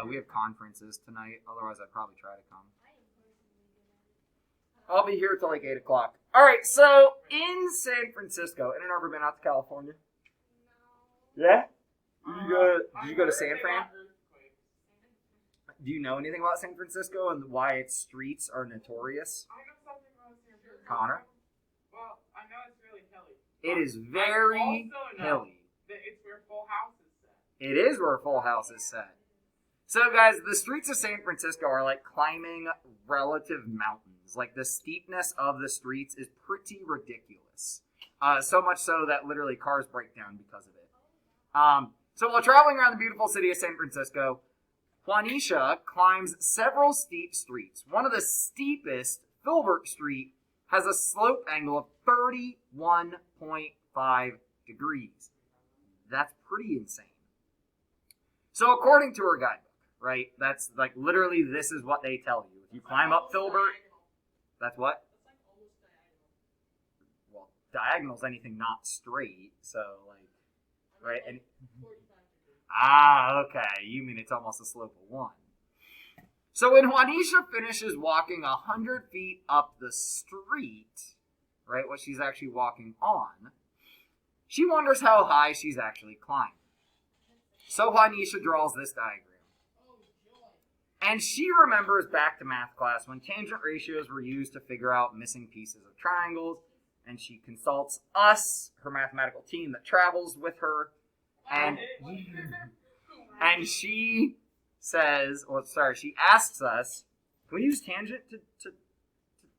We have conferences tonight. Otherwise, I'd probably try to come. I'll be here till like 8 o'clock. All right, so in San Francisco, anyone ever been out to California? No. Yeah? Did you go to San Fran? Do you know anything about San Francisco and why its streets are notorious? I know something about San Francisco. Connor? Well, I know it's really hilly. It is very hilly. That it's where Full House is set. It is where Full House is set. So, guys, the streets of San Francisco are like climbing relative mountains. Like, the steepness of the streets is pretty ridiculous. So much so that literally cars break down because of it. So while traveling around the beautiful city of San Francisco, Juanisha climbs several steep streets. One of the steepest, Filbert Street, has a slope angle of 31.5 degrees. That's pretty insane. So according to her guidebook, right, that's like literally this is what they tell you. If you climb up Filbert, that's what? Well, diagonal's anything not straight, so like, right? And okay. You mean it's almost a slope of 1. So when Juanisha finishes walking 100 feet up the street, right, what she's actually walking on, she wonders how high she's actually climbed. So Juanisha draws this diagram. And she remembers back to math class when tangent ratios were used to figure out missing pieces of triangles, and she consults us, her mathematical team that travels with her, and she says, she asks us, can we use tangent to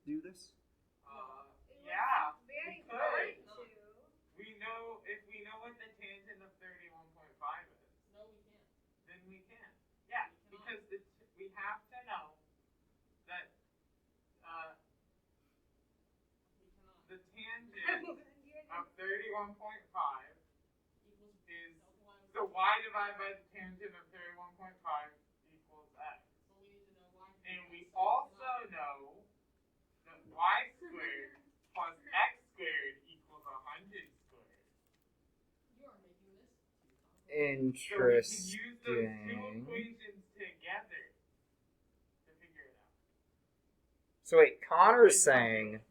do this? Yeah. Very hard to. If we know what the tangent of 31.5 is. No, we can't. Then we can. Yeah, because we have to know that the tangent of 31.5 is, so y divided by the tangent of 31.5 equals x. And we also know that y squared plus x squared equals 100 squared. You are making this interesting. So we can use those two equations together to figure it out. So wait, Connor's saying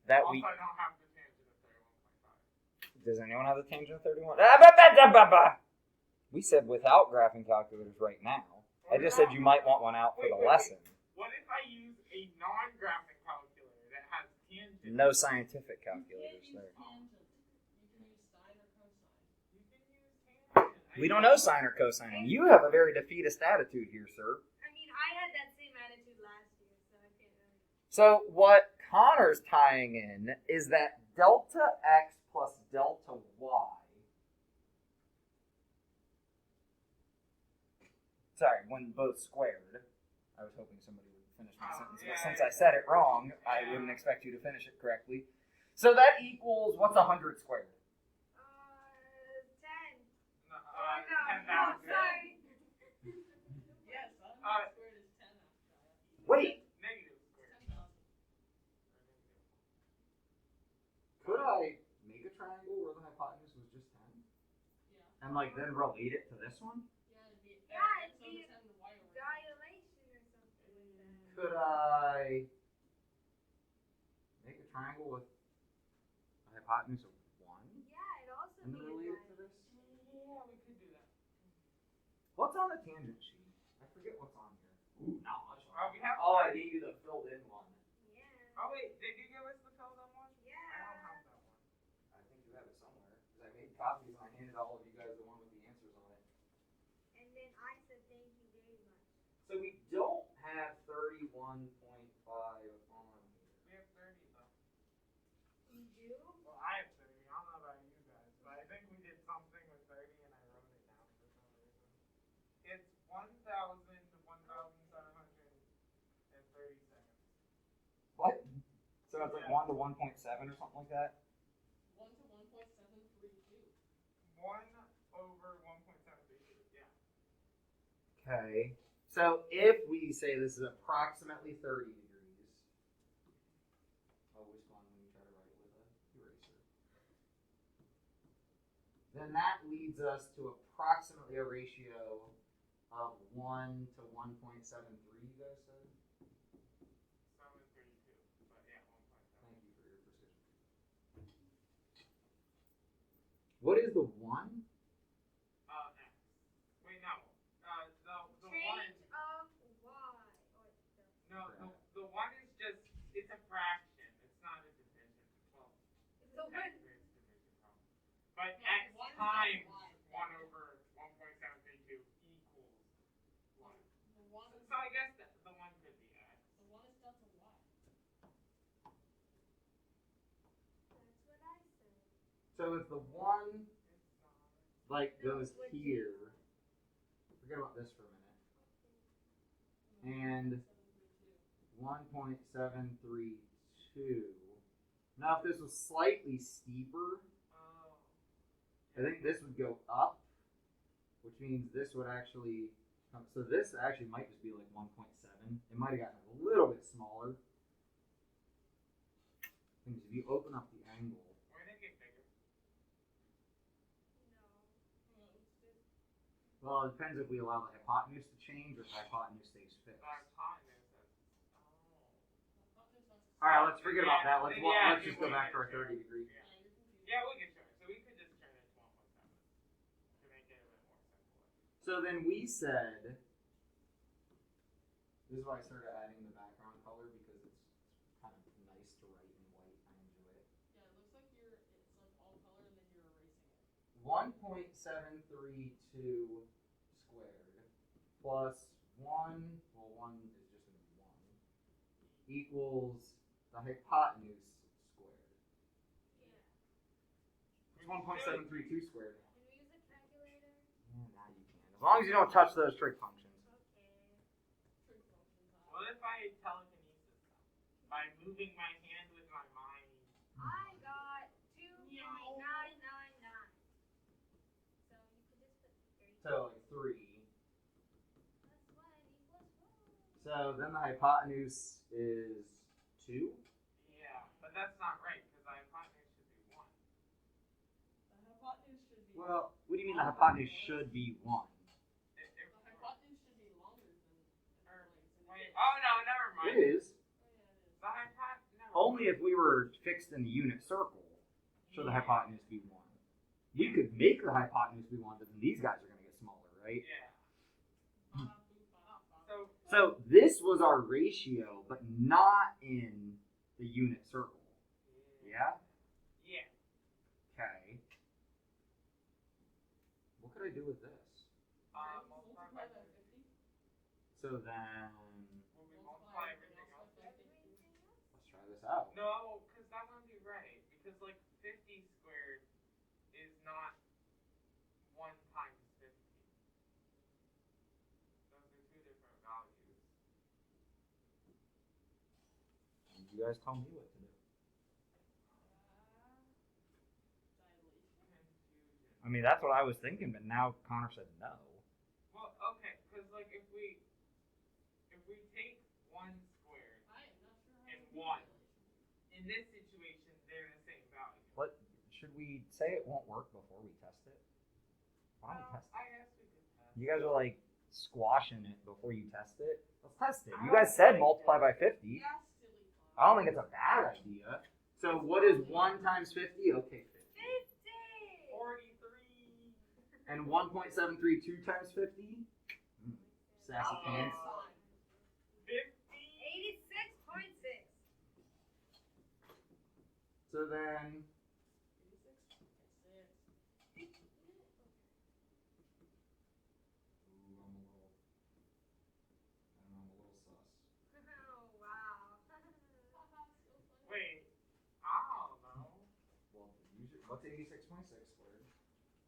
that also, I don't have the tangent of 31.5. Does anyone have the tangent of 31? We said without graphing calculators right now. I just said you might want one out for the lesson. What if I use a non-graphing calculator that has tangent? No scientific calculators there. We don't know sine or cosine. And you have a very defeatist attitude here, sir. I mean, I had that same attitude last year, so I can't really. So what Connor's tying in is that delta x plus delta y. Sorry, when both squared. I was hoping somebody would finish my sentence, but since I said it wrong, I wouldn't expect you to finish it correctly. So that equals, what's 100 squared? 10. No, Sorry. Yes, 100 squared is 10. Wait. Negative squared. Could I make a triangle where the hypotenuse was just 10? Yeah. And like then relate it to this one? Yeah, it'd be dilation or something like that. Could I make a triangle with a hypotenuse of 1? Yeah, it also And then relate it to this? Yeah, we could do that. What's on the tangent sheet? I forget what's on here. Ooh, not much. I gave you the filled in one. Yeah. Oh wait, did you give us the filled in one? Yeah. I don't have that one. I think you have it somewhere. Because I made copies and I handed all of you guys the one with the answers on it. And then I said thank you very much. So we don't have 31.5 on here. We have 30 though. You do? Well, I have 30. I don't know about you guys, but I think we did something with 30 and I wrote it down for some reason. It's 1,000 to 1,730 seconds. What? So it's like 1 to 1.7 or something like that? 1 to 1.732. 1 over 1.732, yeah. Okay. So if we say this is approximately 30 degrees. Always fun when you try to write it with an eraser. Then that leads us to approximately a ratio of 1 to 1.73, you guys said? 732. But yeah, 1.7. Thank you for your precision. What is the 1? X. Wait, no. The Change one. of y. No, the one is just, it's a fraction. It's not a division. Well, So technically it's a division problem. But Yeah, x one is times y. 1 over 1.732 equals what? The one is, So I guess the one could be x. the one is delta y. That's what I said. So if the 1 like No, goes what here, forget about this for a minute. And 1.732. Now if this was slightly steeper, Oh. I think this would go up, which means this would actually come. So this actually might just be like 1.7. It might have gotten a little bit smaller. Because if you open up the angle, Why did it get bigger? well, it depends if we allow the hypotenuse to change or if the hypotenuse stays fixed. The hypotenuse is. All right, let's forget about that. Let's Yeah, let's just go back to our 30 degree. Yeah, we can show it. So we could just turn it to 1.7 to make it a bit more simple. So then we said, this is why I started adding the background color because it's kind of nice to write in white. I enjoy it. Yeah, it looks like it's like all color and then you're erasing it. 1.732 squared plus 1, well 1 is just going to be 1, equals the hypotenuse squared. Yeah. What's 1.732 squared? Can we use a calculator? Yeah, now you can. As long as you don't touch those trig functions. Okay. Trig functions. What if I telekinesis them? By moving my hand with my mind. I got 2.999. So you could just put 3. So like 3. Plus 1 equals 1. So then the hypotenuse is 2. Yeah, but that's not right because the hypotenuse should be 1. The hypotenuse should be. Well, what do you mean the hypotenuse should be 1? The hypotenuse should be longer than length. Wait, oh no, never mind. It is. Oh yeah, it is. The hypotenuse. No. Only if we were fixed in the unit circle should the hypotenuse be 1. You could make the hypotenuse be 1, but then these guys are going to get smaller, right? Yeah. So this was our ratio, but not in the unit circle. Yeah? Yeah. Okay. What could I do with this? Multiply by 50. So then, Will we multiply everything else? let's try this out. No, because that won't be right. Because like 50 squared is not 1 times 50. Those are 2 different values. You guys tell me what to do. Confusion. I mean, that's what I was thinking, but now Connor said no. Well, okay, because like if we take 1 squared I am not sure how and to do 1, dilation. in this situation they're the same value. What should we say it won't work before we test it? Why don't we test it? I guess we could test. You guys are like squashing it before you test it. Let's test it. You guys said multiply by 50. Yeah, silly fun. I don't think it's a bad idea. So what is 1 times 50? Okay, 50. 50. 43. And 1.732 times 50? Sassy pants. 50. 86.6. So then, 86. I'm a little sus. Oh, wow. Wait, I don't know. Well, what's 86.6 squared?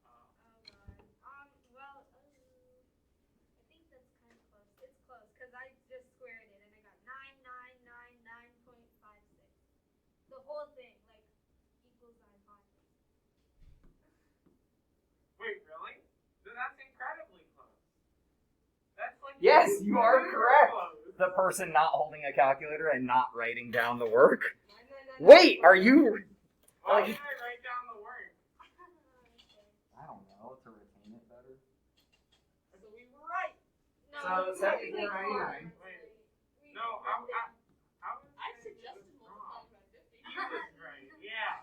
Oh, God. Well, I think that's kind of close. It's close, because I just squared it, and I got 9999.56. The whole thing, like, equals the hypotenuse. Wait, really? That's incredibly close. That's like. Yes, you are super correct. close. The person not holding a calculator and not writing down the work. 999. Wait, are you? Why did I write down the word? I don't know, to retain it better. So we were right. No, So 74.99. No, I suggested multiplying by 50. He was right. Yeah.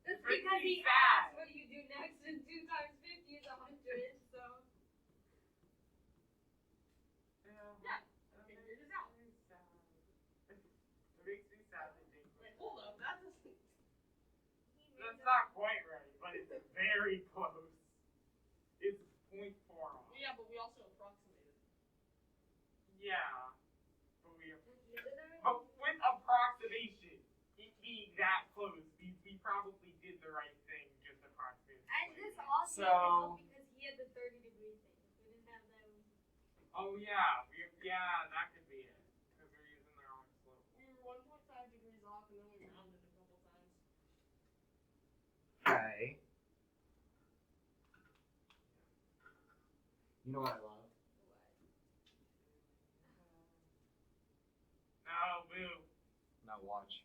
That's Pretty because he sad. asked, what do you do next? And 2 times 50 is 100, so. Yeah. Figure this out. It makes me sad to think. Wait, hold up. That doesn't. That's not quite right, but it's very close. It's 0.4 off. Yeah, but we also approximated. Yeah. But with approximation, it being that close, we probably did the right thing, just approximating. And this also So- helped because he had the 30-degree thing. If we didn't have that, Oh yeah, that could be it. Because we're using the wrong slope. We were 1.5 degrees off, and then we rounded a couple times. Okay. You know what I love? No, boo. Now watch.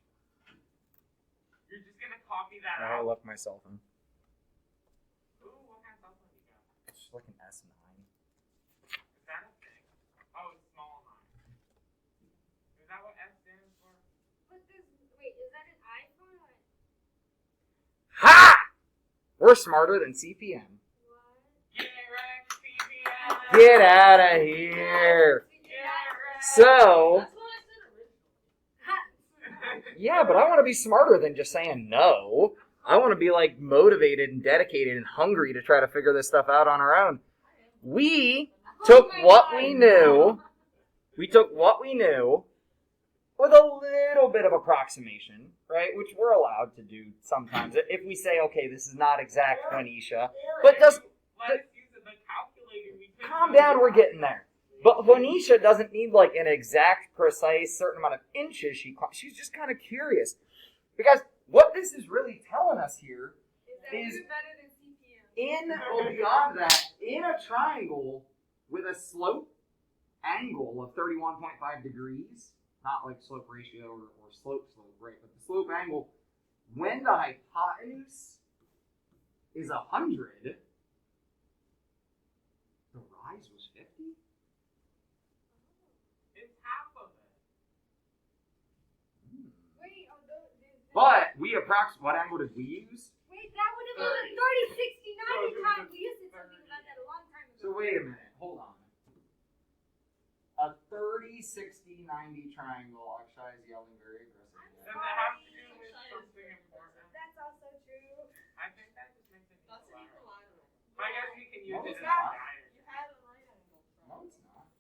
You're just gonna copy that I out. left my cell phone. Ooh, what kind of cell phone you got? It's like an S9. Is that a thing? Oh, it's small 9. Is that what S stands for? but this, wait, is that an iPhone or Ha! We're smarter than CPM. what? Get wrecked, CPM! Get out of here. Get wrecked! So, That's what I said originally. yeah, but I want to be smarter than just saying no. I want to be like motivated and dedicated and hungry to try to figure this stuff out on our own. We took Oh my what God. we knew. We took what we knew with a little bit of approximation, right? Which we're allowed to do sometimes. If we say, okay, this is not exact Juanisha, but does Let us use the calculator. We can calm down, we're getting there. But Juanisha doesn't need like an exact, precise, certain amount of inches. She's just kind of curious. Because what this is really telling us here Is that Is- we're better than CPM? beyond that, in a triangle with a slope angle of 31.5 degrees, not like slope ratio or slope, right? But the slope angle, when the hypotenuse is 100, the rise was 50? It's half of it. Wait, oh, But we what angle did we use? wait, that would have been 30. a 30, 60, 90 So, time. We used to something about that a long time ago. So wait a minute, hold on. A 30, 60, 90 triangle. Akshay is yelling very aggressively. Does it have to do with something important? That's also true. I think that just makes it That's an equal. equilateral. I guess you can use No, it it's as a not. guide. You had a right angle. No, it's not.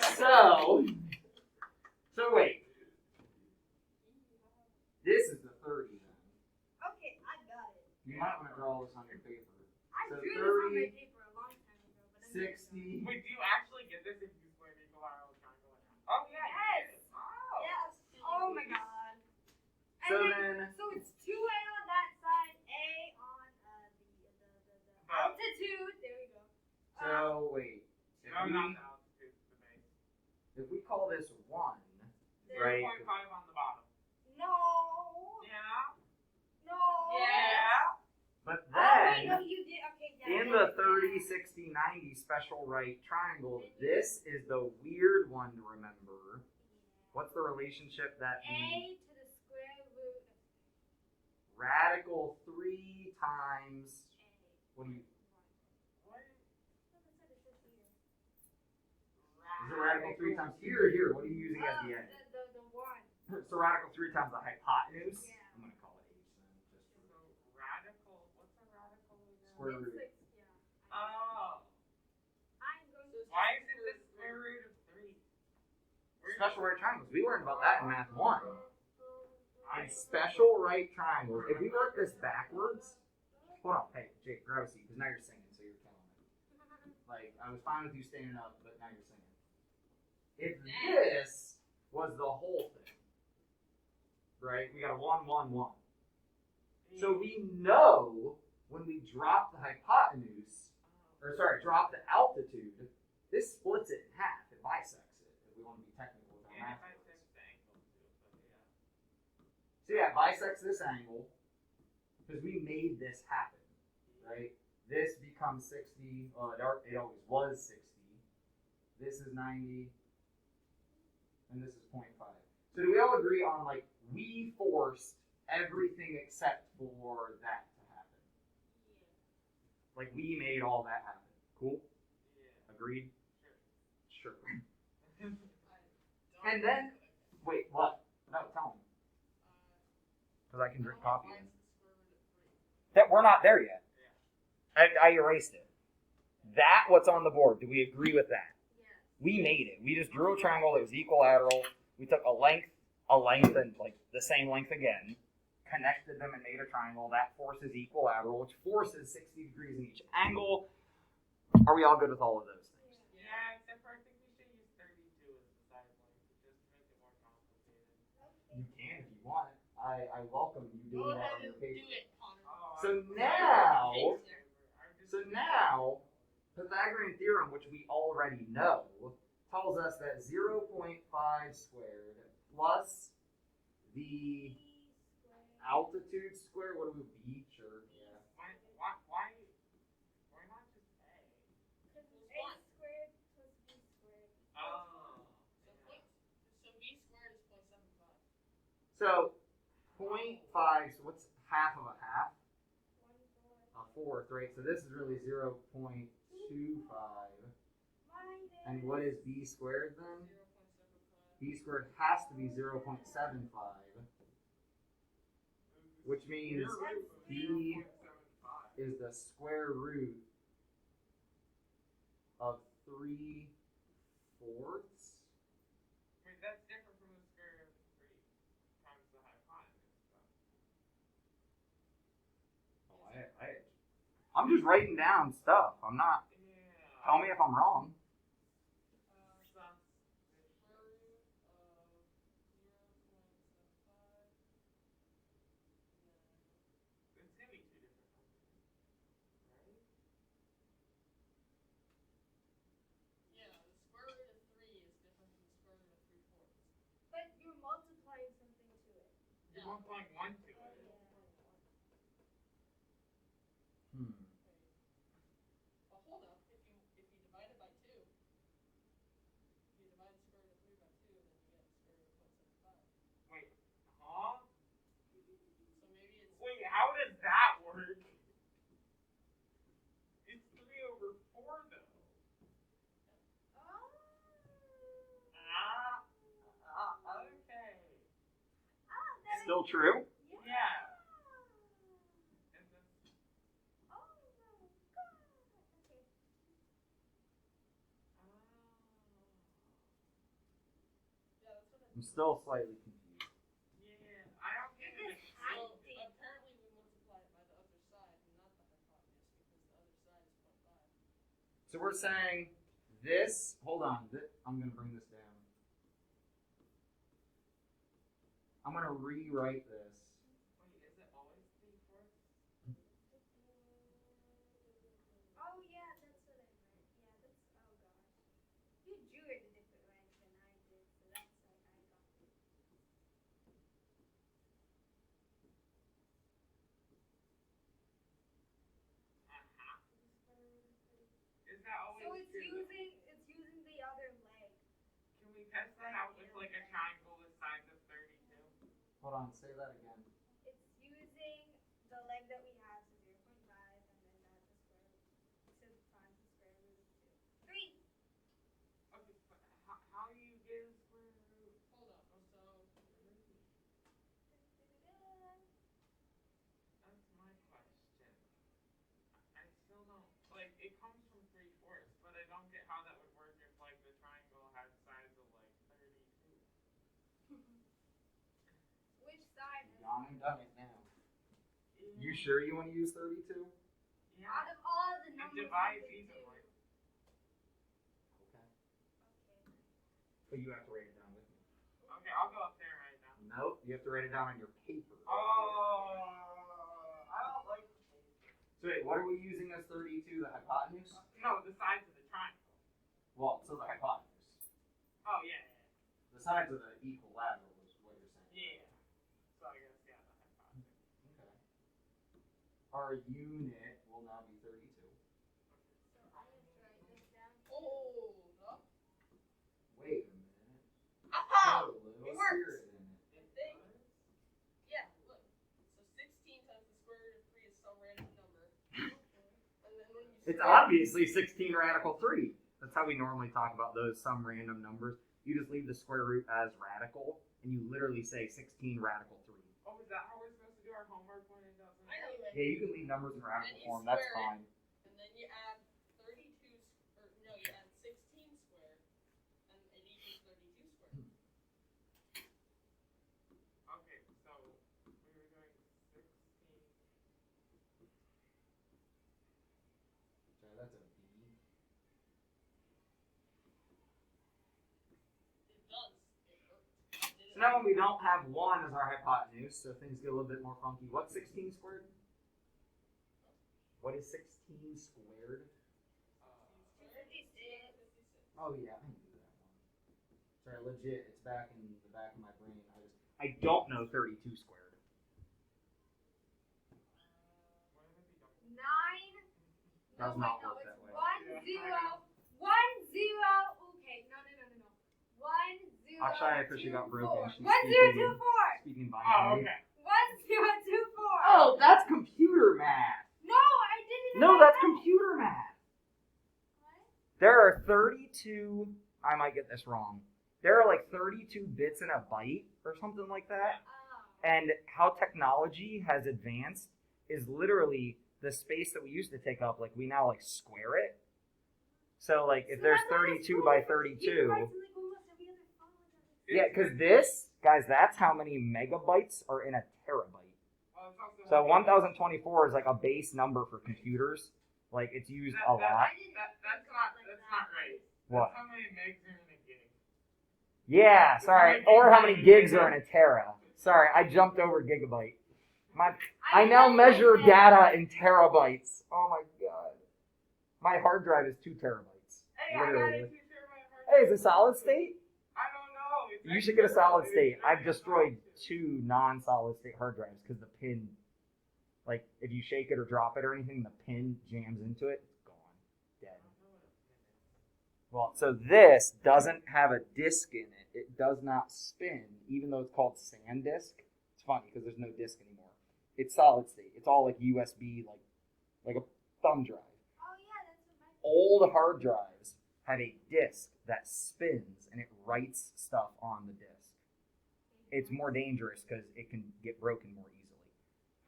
Wow! So wait. This is the 30 then. Okay, I got it. You might want to draw this on your paper. I So drew this on my 30, paper a long time ago, but I never 60. Wait, do you actually get this if you split an equilateral triangle in half? Oh, yeah. Yes. You did. Oh. Yes. Oh my god. And So then, then, so it's 2A on that side, A on the altitude. There we go. so wait. If No, we, not the altitude, the base. if we call this 1, There. right? 0.5 on the bottom. No. Yeah. No. Yeah. But Oh, wait, then, no, you did. Okay, yeah. in the 30, 60, 90 special right triangle, this is the weird one to remember. What's the relationship that the A to the square root of radical 3 times, what do you, What? is it radical 3 times here or here? What are you using as the end? The one. So radical 3 times the hypotenuse? Yeah. I'm going to call it h then. Just for So radical, what's a radical again? Square It's root. like, yeah. Oh. I'm going to. Why is it the square root of 3? Special right triangles. We learned about that in math 1. In special right triangles, if we work this backwards, hold on, hey, Jake, grab a seat, because now you're singing, so you're killing me. Like, I was fine with you standing up, but now you're singing. If this was the whole thing, right, we got a 1, 1, 1. So we know when we drop the hypotenuse, or sorry, drop the altitude, this splits it in half. It bisects it, if we want to be technical with our And math. if I fix the angle too, but yeah. So yeah, bisects this angle because we made this happen, right? This becomes 60. Well, it always was 60. This is 90, and this is 0.5. So do we all agree on like we forced everything except for that to happen? Like we made all that happen. Cool? Yeah. Agreed? Sure. I And then, wait, what? No, tell me. Because I can drink coffee. Why is the square root of 3? That we're not there yet. I erased it. That what's on the board. Do we agree with that? Yes. We made it. We just drew a triangle that was equilateral. We took a length, and like the same length again, connected them and made a triangle. That forces equilateral, which forces 60 degrees in each angle. Are we all good with all of those things? Yeah, except for I think we should use 32 as the side length just to make it more complicated. You can if you want. I welcome you Go doing that ahead on your and do paper. it, Connor. So now, Pythagorean theorem, which we already know, tells us that 0.5 squared plus the altitude squared, what do we beach or yeah. Why not just A? Because it's a squared plus b squared. Oh. So b squared is 0.75. So 0.5, so what's half of a half? 1/4. A fourth, right? So this is really 0.25. And what is b squared then? 0.75. B squared has to be 0.75, which means b is the square root of 3/4. Wait, that's different from the square root of 3 times the hypotenuse, though. I'm just writing down stuff. I'm not. Yeah. Tell me if I'm wrong. Sounds Square root of 0.75. It's gonna be two different numbers, right? Yeah, the square root of 3 is different than the square root of 3/4. But you're multiplying something to it. You're multiplying 1 to it. Well, hold up. If you divide it by 2, if you divide the square root of 3 by 2, then you get the square root of 0.75. Wait, huh? So maybe it's Wait, how does that work? It's 3/4 though. Oh. Okay. That Still true? Yeah. And then, Oh my god. Okay. yeah, that's what I'm still slightly confused. yeah, I don't get This it. has So to. apparently we multiply it by the other side, not the hypotenuse, because the other side is 0.5. So we're saying this. Hold on. I'm going to bring this down. I'm going to rewrite this. Wait, is it always 3/4? Oh yeah, that's what I meant. Yeah, that's oh gosh. You drew it a different way than I did, so that's like I got it. Is that always So it's true? using the other leg. Can we test that out with like a triangle with sides of 32? Hold on. Say that again. It's using the leg that we have, so 0.5, and then that's the square root. So times the square root of 2. 3. Okay, but how do you get a square root? Hold up. So That's my question. I still don't like it comes from 3/4, but I don't get how that would work if like the triangle had sides of like 32. Which side? Gone and done it now. Yeah. You sure you want to use 32? Yeah. Out of all the It numbers. divides you could do. evenly. Okay. Okay. But you have to write it down with me. Okay, I'll go up there right now. Nope. You have to write it down on your paper. Oh, I don't like the paper. So wait, what are we using as 32? The hypotenuse? No, the sides of the triangle. Well, so the hypotenuse. Oh yeah, The sides of the equilateral is what you're saying. yeah. So I guess our unit will now be 32. So I have to write this down. Oh, no. Wait a minute. Aha! Put a little It works. spirit in it. I think. Yeah, look. So 16 times the square root of 3 is some random number. And then when you It's square obviously 16 radical 3. That's how we normally talk about those some random numbers. You just leave the square root as radical, and you literally say 16 radical 3. Oh, is that how we're supposed to do our homework when it doesn't? I know that. Yeah, you can leave numbers in And radical you form. That's square it. fine. And then you add 32, or no, you add 16 squared, and it equals 32 squared. Okay, so we were doing 16. Sorry, that's a B. It does. It worked. So now when we don't have 1 as our hypotenuse, so things get a little bit more funky. What's 16 squared? What is 16 squared? 256. Oh yeah, I knew that one. Sorry, legit, it's back in the back of my brain. I don't know 32 squared. What if it be double? 9. Does No, not wait, no, work it's that way. 1 Yeah, 0 1 0. Okay, no. 1 0. Actually, I officially got broken. She's 1 0 2 4. Speaking Oh, binary. okay. 1 0 2 4. Oh, that's computer math. No, I didn't. No, write that's that. computer math. What? There are 32. I might get this wrong. There are like 32 bits in a byte or something like that. Oh. And how technology has advanced is literally the space that we used to take up. Like we now like square it. So like if So there's that's not a 32 square by root. 32. You can write to, like, almost every other phone that Yeah, because this, guys, that's how many megabytes are in a terabyte. Well, it's also So 1024 is like a base number for computers. Like it's used a lot. That's not right. What? That's how many megs are in a gig. Yeah, sorry. Or how many gigs are in a tera. Sorry, I jumped over gigabyte. I now measure data in terabytes. Oh my god. My hard drive is 2 terabytes. Hey, I got Literally. a 2 terabyte hard Hey, drive. is it solid state? I don't know. It's You should get a solid it's state. I've very destroyed solid. 2 non-solid state hard drives because the pin, like, if you shake it or drop it or anything, the pin jams into it. It's gone. Dead. Well, so this doesn't have a disk in it. It does not spin, even though it's called SanDisk. It's funny because there's no disk anymore. It's solid state. It's all like USB, like a thumb drive. Oh yeah, that's what my. Old hard drives have a disk that spins and it writes stuff on the disk. It's more dangerous because it can get broken more easily.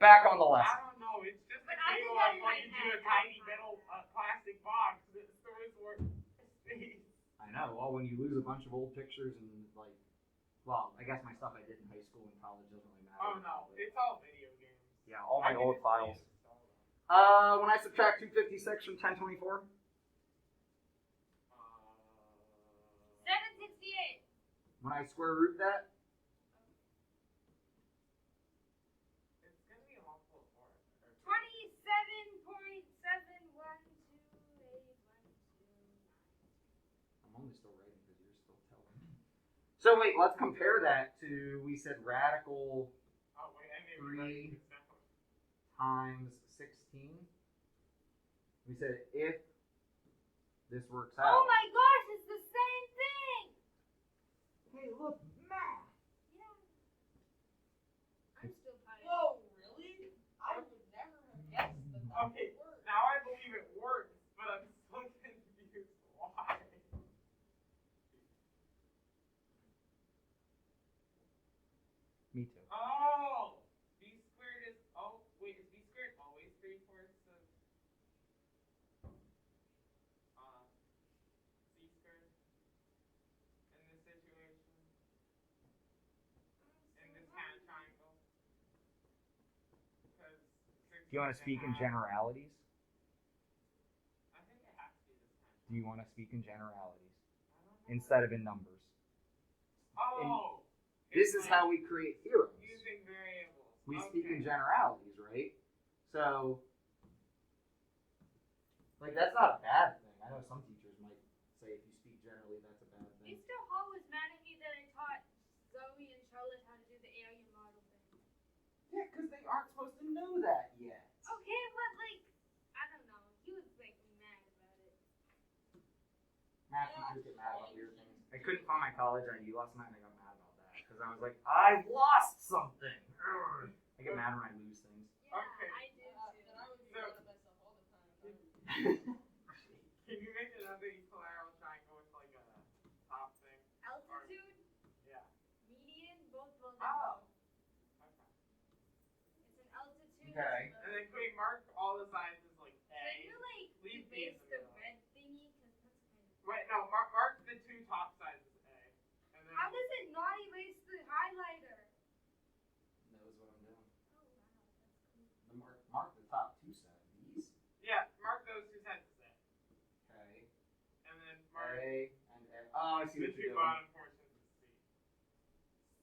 Back on the I lesson. don't know. It's just But a I cable think I I plug might into a have tiny that. metal plastic box that stores more space. I know. Well, when you lose a bunch of old pictures and like, well, I guess my stuff I did in high school and college doesn't really matter. Oh no, it's all video games. Yeah, all my I old can just files. reinstall them. When I subtract 256 from 1024, 768. when I square root that, It's gonna be a multiple of 4. 27.712812. I'm only still writing because you're still telling me. So wait, let's compare that to, we said radical Oh wait, I may be 3 writing this down. times 16. We said if this works Oh out. my gosh, it's the same thing. Hey, look, math. Yeah. I'm still tired. Whoa, really? I would never have guessed that Okay, would work. now I believe it works, but I'm still confused why. Me too. Oh! B squared is, oh, wait, is B squared always 3/4 of, C squared? In this situation? In this kind of triangle? Because Do you want to speak in generalities? I think it has to be this kind of Do you want to speak in generalities I don't know. instead of in numbers? Oh! This it's is like how we create theorems. using variables. We Okay. speak in generalities, right? So, like, that's not a bad thing. I know some teachers might say if you speak generally, that's a bad thing. Mr. Hall was mad at me that I taught Zoe and Charlotte how to do the alien model thing. Yeah, because they aren't supposed to know that yet. Okay, teachers get mad about weird things. I couldn't find my college ID last night, and I got mad about that because I was like, I lost something. Urgh. I get mad when I lose things. Yeah, Okay. I did too. Then I would be So- mad at myself all the time. if I were- Can you make another equilateral triangle with like a top thing? Altitude, Yeah. median, both will be Oh. low. Okay. It's an altitude. Okay. And then can we mark all the sides as like Can A? you like Leave B in erase the the middle. red thingy? Cause that's kind of. Wait, no, mark the two top sides as A. And then How does it not erase the highlighter? Knows what I'm doing. Oh wow, that's cool. The mark the top two sides. These. yeah, mark those two sides as A. Okay. And then mark A and A. Oh, I see the what two you're doing. bottom portions as C.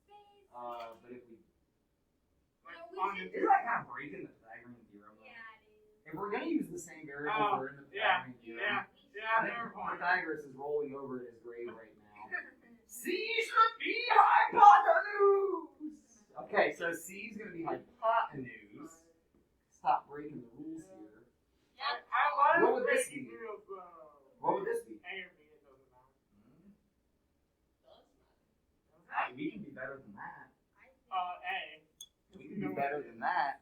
Space. But if we, Like No, we on should- the isn't that kind of breaking the Pythagorean theorem? though? Yeah, it is. If we're gonna use the same variables Oh, that are in the yeah, Pythagorean theorem, yeah, yeah, I think never mind. Pythagoras is rolling over in his grave right now. Yeah. C should be hypotenuse. Okay, so C is gonna be hypotenuse. Stop breaking the rules here. Yeah. I What was would this breaking be? rules though. What would this be? A or B, it doesn't matter. Does matter. We can be better than that. I think. A. We can be better than that.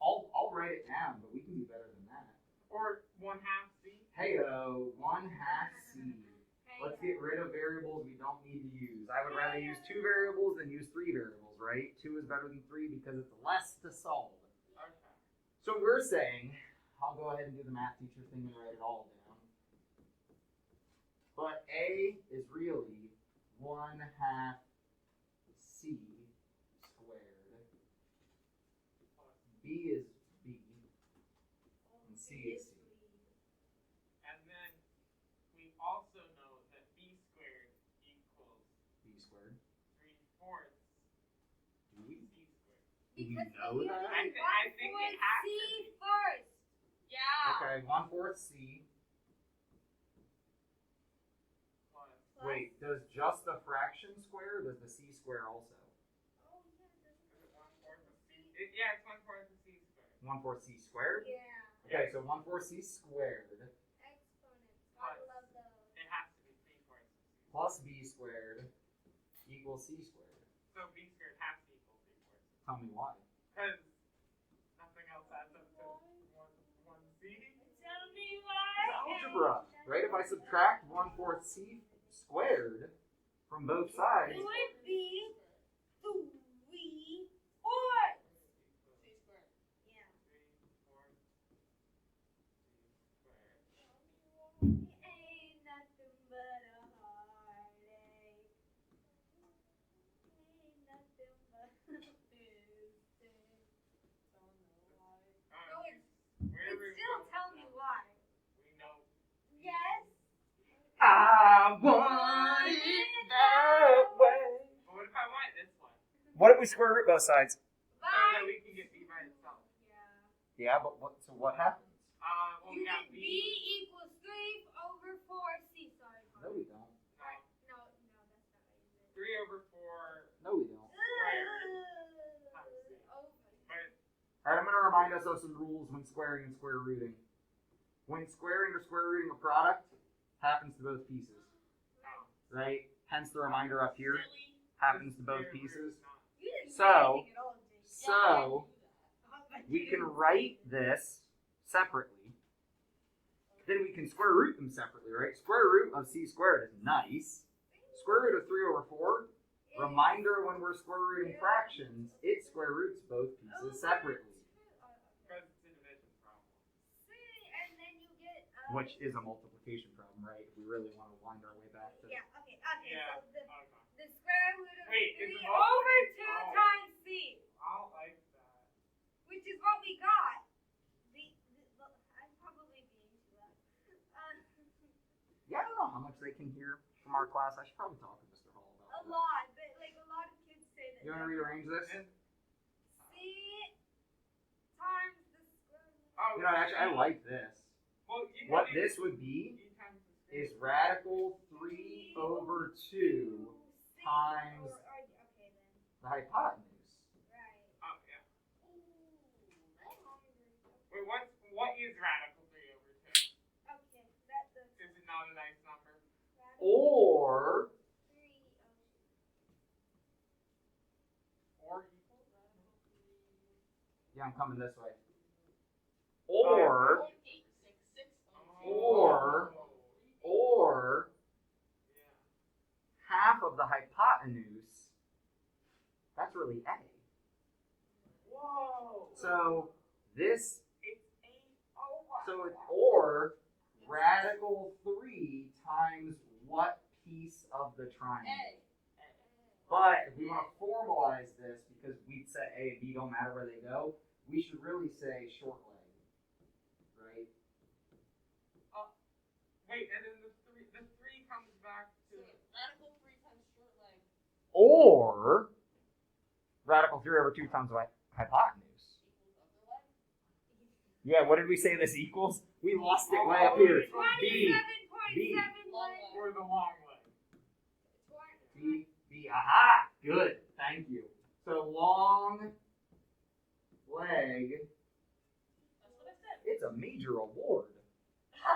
I'll write it down, but we can be better than that. Or 1/2 C. Heyo, 1/2 C. Hey, Let's get rid of variables we don't need to use. I would rather use 2 variables than use 3 variables, right? 2 is better than 3 because it's less to solve. Okay. So we're saying, I'll go ahead and do the math teacher thing and write it all down. But A is really 1/2 C squared. B is B. And C is C. And then we also know that B squared equals B squared. 3/4 Do we? C squared. Do you Because know you that? need I think it has to C be. first. Yeah. Okay, 1/4 C. Plus. Wait, does just the fraction square or does the C square also? Oh yeah, doesn't Is it 1/4 of C? Yeah, it's 1/4 of C squared. 1/4 C squared? Yeah. Okay, so 1/4 C squared Exponents. I love those. It has to be 3/4 of C. plus B squared equals C squared. So B squared has to equal 3/4. Tell me why. Because nothing else adds up to 1C. Tell me It's why. algebra, right? If I subtract 1/4 C squared from both sides, It would be 3/4. C squared. Yeah. 3/4 C squared. It ain't nothing but a heartache. Ain't nothing but a mistake. Don't know why. No, it's Wherever But we still go tell with me that, why. We know. Yes. I want it that way. But what if I want this one? What if we square root both sides? So that Bye. we can get B by itself. Yeah. Yeah, but what happens? Well, You we got get B. B equals 3/4C. Sorry. No, we don't. No. No, that's not how you do it. 3/4. No, we don't. Oh But Alright, I'm going to remind us of some rules when squaring and square rooting. When squaring or square rooting a product, happens to both pieces, right? Hence the reminder up here, Silly. happens to both square root pieces. is not- You didn't So- say anything at all, Jake. So, Yeah, we can write this separately. Then we can square root them separately, right? Square root of C squared is nice. Square root of 3/4, reminder when we're square rooting fractions, it square roots both pieces separately. Because it's a division problem. See, and then you get. Which is a multiplication problem, right? If we really want to wind our way back to Yeah. Okay. Yeah. So the Okay. square root of Wait, 3 it's over multiplication. 2 Oh. times C, I don't like that. which is what we got. I'm probably being too loud. Yeah, I don't know how much they can hear from our class. I should probably talk to Mr. Hall A about that. lot, but like a lot of kids say that. You want to rearrange this? And, C times the square root. oh, You know, actually, I like this. Well, you What can this would be E times the square is root. radical 3/2 C times okay then. the hypotenuse. Right. Oh, yeah. I'm hungry. Wait, what is radical 3/2? Okay, that's Is it not a nice number? Or 4 equals? yeah, I'm coming this way. Or Yeah. half of the hypotenuse. That's really A. Whoa! So this, It's 8. Oh my so it's God. or radical 3 times what piece of the triangle? But if we want to formalize this, because we'd say A and B don't matter where they go, we should really say short leg, right? Wait, and then the 3 comes back to. Radical 3 times short leg. Or radical 3 over 2 times the hypotenuse. Equals other leg. Yeah, what did we say this equals? We lost it way up here. B, 27.71. Or the long leg. B, aha, good, thank you. So long leg, That's what I said. it's a major award. Am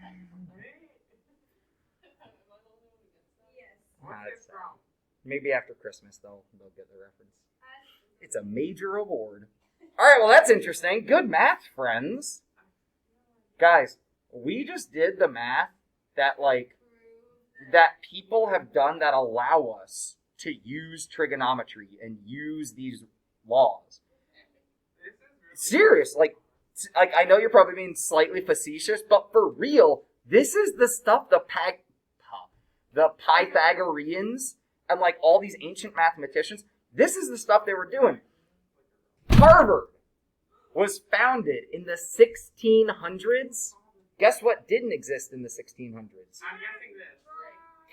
I the only one who gets that? Yes. What's That's it from? Maybe after Christmas they'll get the reference. It's a major award. All right, well that's interesting. Good math, friends. Guys, we just did the math that that people have done that allow us to use trigonometry and use these laws. This is really Serious, like I know you're probably being slightly facetious, but for real, this is the stuff the Pythagoreans and like all these ancient mathematicians, this is the stuff they were doing. Harvard was founded in the 1600s. Guess what didn't exist in the 1600s? I'm guessing this.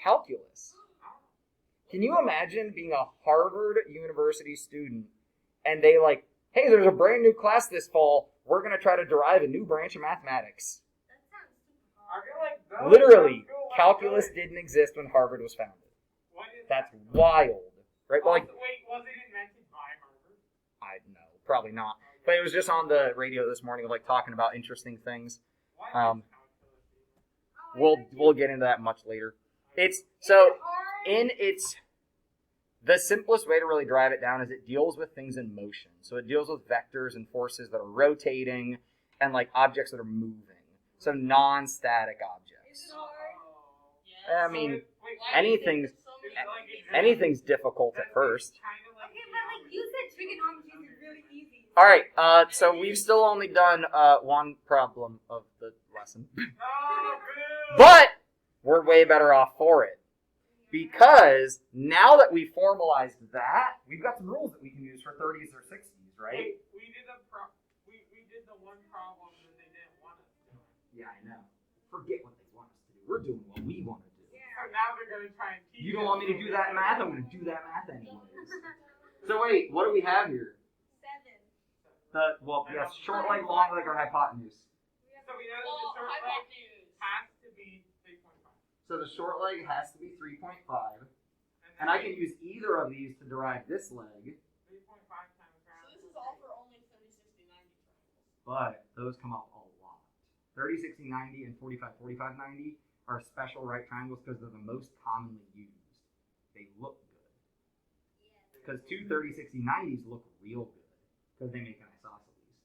Calculus. Can you imagine being a Harvard University student and they like, hey, there's a brand new class this fall. We're going to try to derive a new branch of mathematics. That sounds super I hard. feel like those Literally, sounds cool. calculus didn't exist when Harvard was founded. What is That's that? wild, right? Well, like, Also, wait, was it invented by Harvard? I know, probably not. But it was just on the radio this morning, like talking about interesting things. What is Um, calculus even? We'll get into that much later. It's so in its the simplest way to really drive it down is it deals with things in motion. So it deals with vectors and forces that are rotating and like objects that are moving. So non-static objects. Yes. I mean, Wait, Why do you think anything's there's so many it's like different- anything's difficult at that's first. kinda like Okay, but like you said trigonometry is really easy. All right, so we've still only done one problem of the lesson, No, boo! but we're way better off for it because now that we formalized that, we've got some rules that we can use for 30s or 60s, right? Wait, we did the one problem that they didn't want us to do. Yeah, I know. Forget what they want us to do. We're doing what we want to do. So now they're gonna try and teach You don't us want me to what do we that wanna math? do. I'm going to do that math anyways. So wait, what do we have here? 7. Yes, short leg, long leg, or hypotenuse. So we know that Well, the short leg hypotenuse. has to be 3.5. So the short leg has to be 3.5, and I can use either of these to derive this leg, 3.5 times So round. this is all for only 30, 60, 90 triangles. but those come up a lot. 30, 60, 90, and 45, 45, 90 are special right triangles because they're the most commonly used. They look good. Because two 30, 60, 90s look real good because they make an isosceles.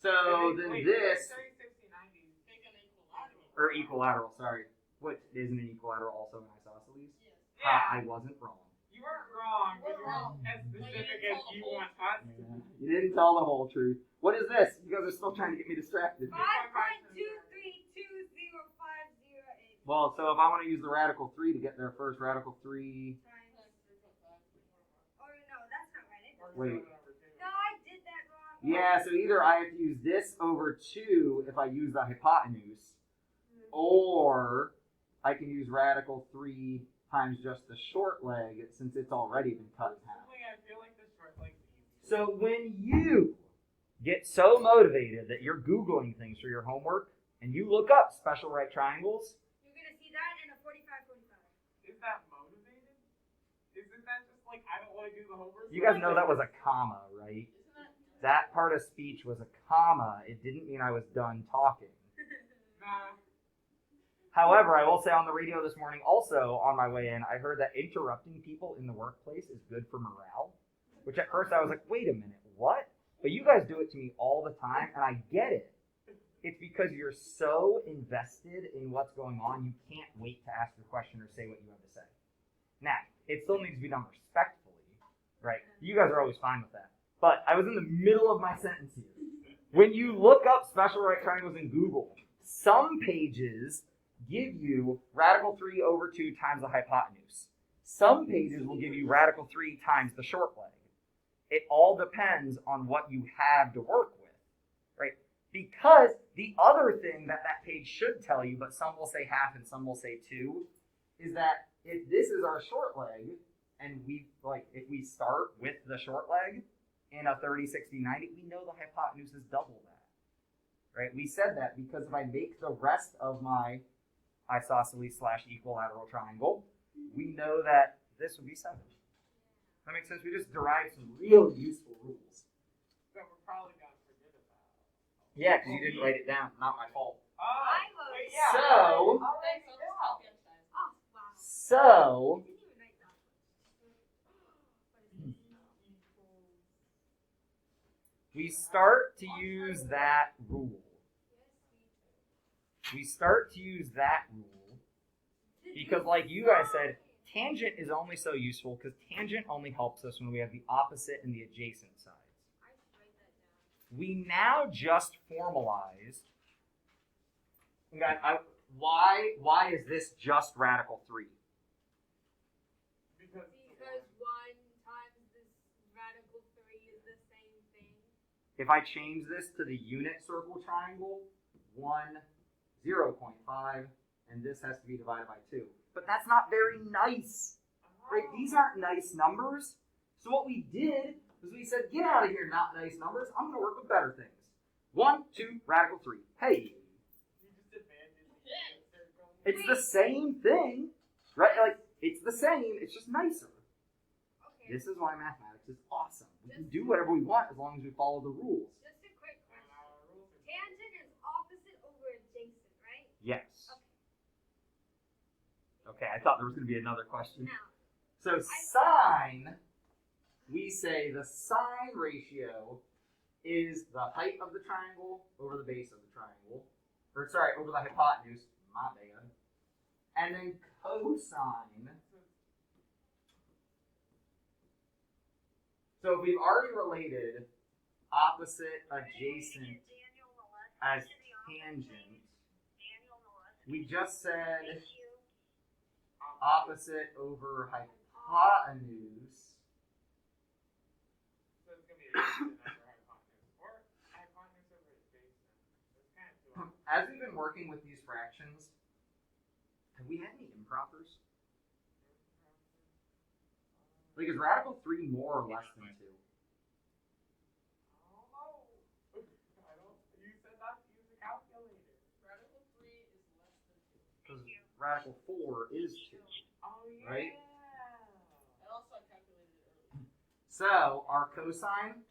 So then Wait, this, 30, 60, 90. Make an equilateral. or equilateral, sorry. What, isn't an equilateral also an isosceles? Yes. Yeah, Ha, I wasn't wrong. you weren't wrong, but We're you're wrong. as But you specific didn't as tell the you whole want us to be. You didn't tell the whole truth. What is this? You guys are still trying to get me distracted. 5.2320508 Well, so if I want to use the radical 3 to get there first, radical 3, times. Oh no, that's not right. It doesn't. Wait. No, I did that wrong. yeah, so either I have to use this over 2 if I use the hypotenuse, or I can use radical 3 times just the short leg since it's already been cut in half. Personally, I feel like the short leg's easy. So when you get so motivated that you're Googling things for your homework and you look up special right triangles, You're gonna see that in a 45. Is that motivated? Isn't that just like, I don't want to do the homework? you guys know that was a comma, right? Isn't that? That part of speech was a comma. It didn't mean I was done talking. Nah. However, I will say on the radio this morning, also on my way in, I heard that interrupting people in the workplace is good for morale. Which at first I was like, wait a minute, what? But you guys do it to me all the time, and I get it. It's because you're so invested in what's going on, you can't wait to ask your question or say what you have to say. Now, it still needs to be done respectfully, right? You guys are always fine with that. But I was in the middle of my sentence here. When you look up special right triangles in Google, some pages give you radical 3 over 2 times the hypotenuse. Some pages will give you radical 3 times the short leg. It all depends on what you have to work with, right? Because the other thing that that page should tell you, but some will say half and some will say 2, is that if this is our short leg, and if we start with the short leg in a 30, 60, 90, we know the hypotenuse is double that, right? We said that because if I make the rest of my isosceles / equilateral triangle, we know that this would be 7. That makes sense? We just derived some real useful rules. That we're probably going to forget about. Yeah, because you didn't write it down. Not my fault. I was. Wait, yeah. So- Thanks, I'll just copy Einstein. Oh, wow. So, I didn't even write that one. we start to use that rule. We start to use that rule because, like you guys said, tangent is only so useful because tangent only helps us when we have the opposite and the adjacent sides. I should write that down. We now just formalized. Why is this just radical 3? Because 1 times this radical 3 is the same thing. If I change this to the unit circle triangle, 1, 0.5, and this has to be divided by 2. But that's not very nice, right? These aren't nice numbers. So what we did was we said, get out of here, not nice numbers. I'm going to work with better things. 1, 2, radical 3. Hey, you just abandoned the unit circle. it's the same thing, right? Like, it's the same, it's just nicer. Okay. This is why mathematics is awesome. We can do whatever we want as long as we follow the rules. Just a quick And question. our rules are Tangent is opposite over adjacent, right? Yes. Okay. Okay, I thought there was going to be another question. Now, So sine, we say the sine ratio is the height of the triangle over the base of the triangle. Or sorry, over the hypotenuse, my bad. And then cosine. So if we've already related opposite, adjacent as tangent, we just said opposite over hypotenuse. So it's going to be adjacent over hypotenuse. Or hypotenuse over adjacent. It's kind of cool. As we've been working with these fractions, have we had any impropers? Like, is radical 3 more or less than 2? I don't know. I don't. You said not to use a calculator. Radical 3 is less than 2. Because radical 4 is 2. Oh yeah. Right? And also I calculated it earlier. So, our cosine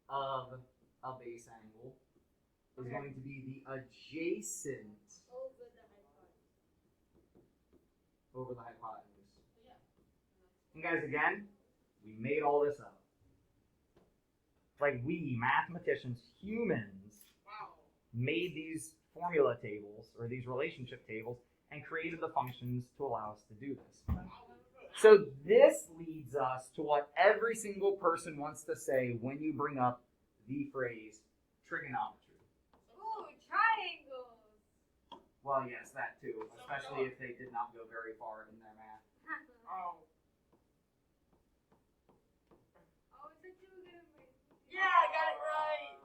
of a base angle is going to be the adjacent over over the hypotenuse. the hypotenuse. Yeah. And guys, again, we made all this up. Like we, mathematicians, humans, Wow. made these formula tables or these relationship tables and created the functions to allow us to do this. So this leads us to what every single person wants to say when you bring up the phrase trigonometry. Ooh, triangles! Well, yes, that too, especially if they did not go very far in their math. Oh. Oh, it's a 2 good one. Yeah, I got it right.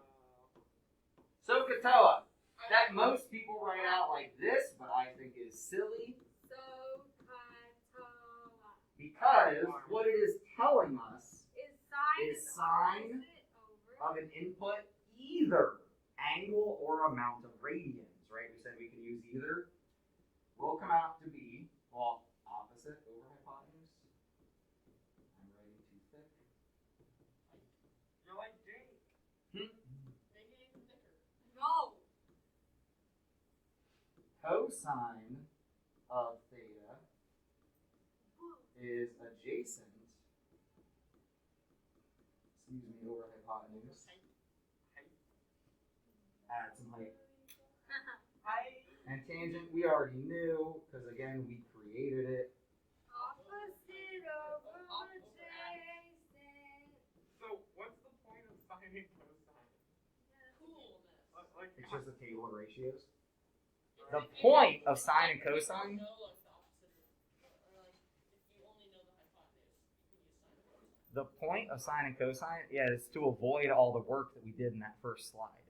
So Katoa, that most people write out like this, but I think is silly So, Katoa. because what it is telling us Is Is sine opposite over? of an input either angle or amount of radians, right? We said we can use either. Will come out to be, well, opposite over hypotenuse. I'm writing too thick. You're like Jake. Make it even thicker. cosine of theta is adjacent, excuse me, over hypotenuse. Add some height. And tangent, we already knew, because again, we created it. Opposite over adjacent. So what's the point of sine and cosine? Coolness. Like, It's just a table of ratios. The point of sine and cosine, Know like the opposite, or like if you only know the hypotenuse, you can use sine and cosine. the point of sine and cosine, yeah, is to avoid all the work that we did in that first slide.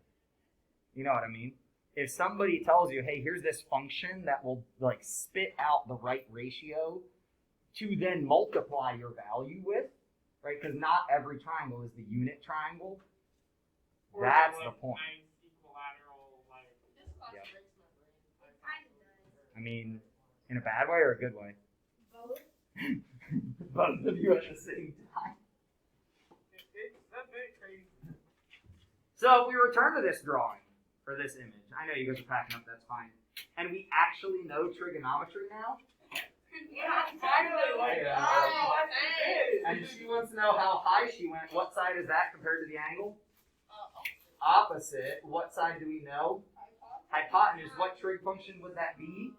You know what I mean? If somebody tells you, hey, here's this function that will like spit out the right ratio to then multiply your value with, right? Because not every triangle is the unit triangle. or That's like the point. Nice equilateral, like. This class Yeah. breaks my brain. It kind of does. I mean, in a bad way or a good way? Both. Both of you at the same time. It's a bit crazy. So if we return to this drawing, or this image, I know you guys are packing up, that's fine. And we actually know trigonometry now. Yeah, Finally, like, Yeah. oh, that's it. And she wants to know how high she went. What side is that compared to the angle? Opposite. Opposite. What side do we know? Hypotenuse. What trig function would that be?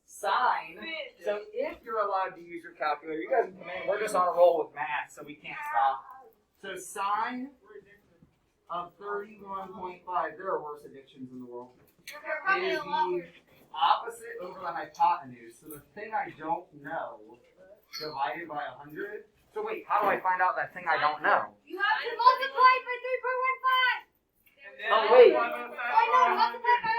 Sine. Sine. So if you're allowed to use your calculator, you guys can come in. We're just on a roll with math, so we can't stop. So sine of 31.5. There are worse addictions in the world. They're probably Is a lot the worse. opposite over the hypotenuse. So the thing I don't know divided by 100. So wait, how do I find out that thing I don't know? You have to multiply it by 3.15. Oh, wait. Oh no, multiply by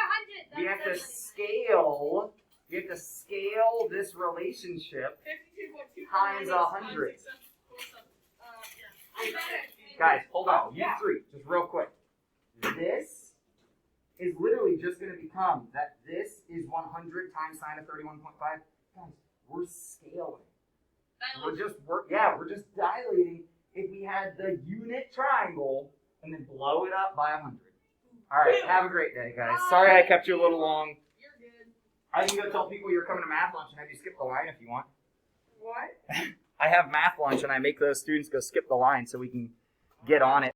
100. We have to scale. We have to scale this relationship 52.2 times 100. Yeah. Guys, hold on. You three, just real quick. This is literally just going to become that this is 100 times sine of 31.5. Guys, we're scaling. We're just dilating. If we had the unit triangle and then blow it up by 100. All right, have a great day, guys. Sorry I kept you a little long. You're good. I can go tell people you're coming to math lunch and have you skip the line if you want. What? I have math lunch and I make those students go skip the line so we can get on it.